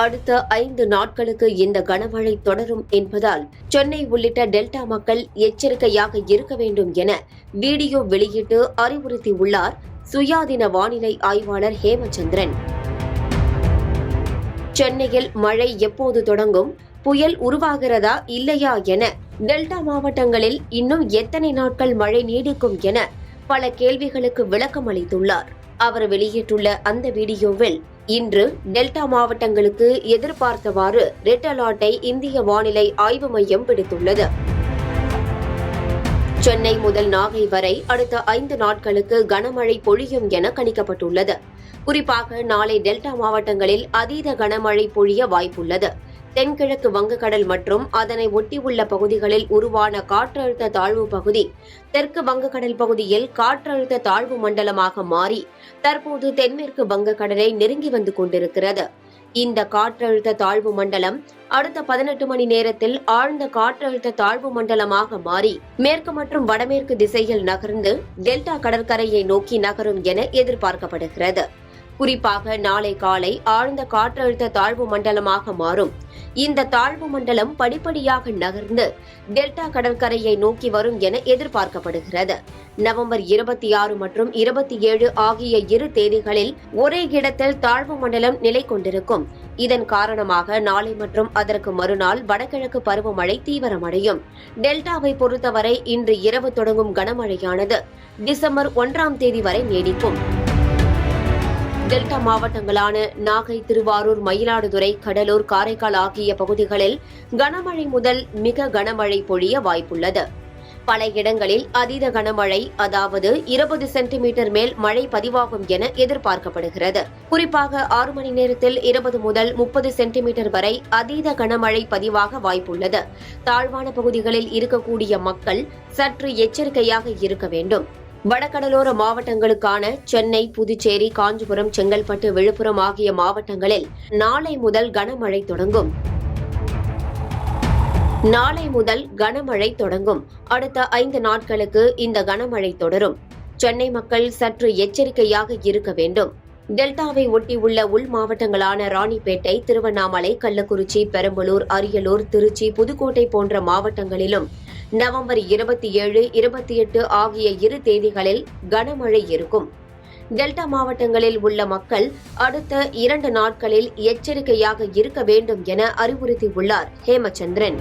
அடுத்த 5 நாட்களுக்கு இந்த கனமழை தொடரும் என்பதால் சென்னை உள்ளிட்ட டெல்டா மக்கள் எச்சரிக்கையாக இருக்க வேண்டும் என வீடியோ வெளியிட்டு அறிவுறுத்தியுள்ளார் சுயாதீன வானிலை ஆய்வாளர் ஹேமச்சந்திரன். சென்னையில் மழை எப்போது தொடங்கும், புயல் உருவாகிறதா இல்லையா என, டெல்டா மாவட்டங்களில் இன்னும் எத்தனை நாட்கள் மழை நீடிக்கும் என பல கேள்விகளுக்கு விளக்கம் அளித்துள்ளார். அவர் வெளியிட்டுள்ள அந்த வீடியோவில், இன்று டெல்டா மாவட்டங்களுக்கு எதிர்பார்த்தவாறு ரெட் அலர்ட்டை இந்திய வானிலை ஆய்வு மையம் விடுத்துள்ளது. சென்னை முதல் நாகை வரை அடுத்த 5 நாட்களுக்கு கனமழை பொழியும் என கணிக்கப்பட்டுள்ளது. குறிப்பாக நாளை டெல்டா மாவட்டங்களில் அதீத கனமழை பொழிய வாய்ப்புள்ளது. தென்கிழக்கு வங்கக்கடல் மற்றும் அதனை ஒட்டியுள்ள பகுதிகளில் உருவான காற்றழுத்த தாழ்வு பகுதி தெற்கு வங்கக்கடல் பகுதியில் காற்றழுத்த தாழ்வு மண்டலமாக மாறி தற்போது தென்மேற்கு வங்கக்கடலை நெருங்கி வந்து கொண்டிருக்கிறது. இந்த காற்றழுத்த தாழ்வு மண்டலம் அடுத்த 18 மணி நேரத்தில் ஆழ்ந்த காற்றழுத்த தாழ்வு மண்டலமாக மாறி மேற்கு மற்றும் வடமேற்கு திசையில் நகர்ந்து டெல்டா கடற்கரையை நோக்கி நகரும் என எதிர்பார்க்கப்படுகிறது. குறிப்பாக நாளை காலை ஆழ்ந்த காற்றழுத்த தாழ்வு மண்டலமாக மாறும். இந்த தாழ்வு மண்டலம் படிப்படியாக நகர்ந்து டெல்டா கடற்கரையை நோக்கி வரும் என எதிர்பார்க்கப்படுகிறது. நவம்பர் 26 மற்றும் 27 ஆகிய 2 தேதிகளில் ஒரே இடத்தில் தாழ்வு மண்டலம் நிலை கொண்டிருக்கும். இதன் காரணமாக நாளை மற்றும் அதற்கு மறுநாள் வடகிழக்கு பருவமழை தீவிரமடையும். டெல்டாவை பொறுத்தவரை இன்று இரவு தொடங்கும் கனமழையானது டிசம்பர் 1ஆம் தேதி வரை நீடிக்கும். டெல்டா மாவட்டங்களான நாகை, திருவாரூர், மயிலாடுதுறை, கடலூர், காரைக்கால் ஆகிய பகுதிகளில் கனமழை முதல் மிக கனமழை பொழிய வாய்ப்புள்ளது. பல இடங்களில் அதீத கனமழை, அதாவது 20 சென்டிமீட்டர் மேல் மழை பதிவாகும் என எதிர்பார்க்கப்படுகிறது. குறிப்பாக 6 மணி நேரத்தில் 20 முதல் 30 சென்டிமீட்டர் வரை அதீத கனமழை பதிவாக வாய்ப்புள்ளது. தாழ்வான பகுதிகளில் இருக்கக்கூடிய மக்கள் சற்று எச்சரிக்கையாக இருக்க வேண்டும். வடகடலோர மாவட்டங்களுக்கான சென்னை, புதுச்சேரி, காஞ்சிபுரம், செங்கல்பட்டு, விழுப்புரம் ஆகிய மாவட்டங்களில் நாளை முதல் கனமழை தொடங்கும். அடுத்த 5 நாட்களுக்கு இந்த கனமழை தொடரும். சென்னை மக்கள் சற்று எச்சரிக்கையாக இருக்க வேண்டும். டெல்டாவை ஒட்டியுள்ள உள் மாவட்டங்களான ராணிப்பேட்டை, திருவண்ணாமலை, கள்ளக்குறிச்சி, பெரம்பலூர், அரியலூர், திருச்சி, புதுக்கோட்டை போன்ற மாவட்டங்களிலும் நவம்பர் 27, 28 ஆகிய 2 தேதிகளில் கனமழை இருக்கும். டெல்டா மாவட்டங்களில் உள்ள மக்கள் அடுத்த 2 நாட்களில் எச்சரிக்கையாக இருக்க வேண்டும் என அறிவுறுத்தியுள்ளார் ஹேமச்சந்திரன்.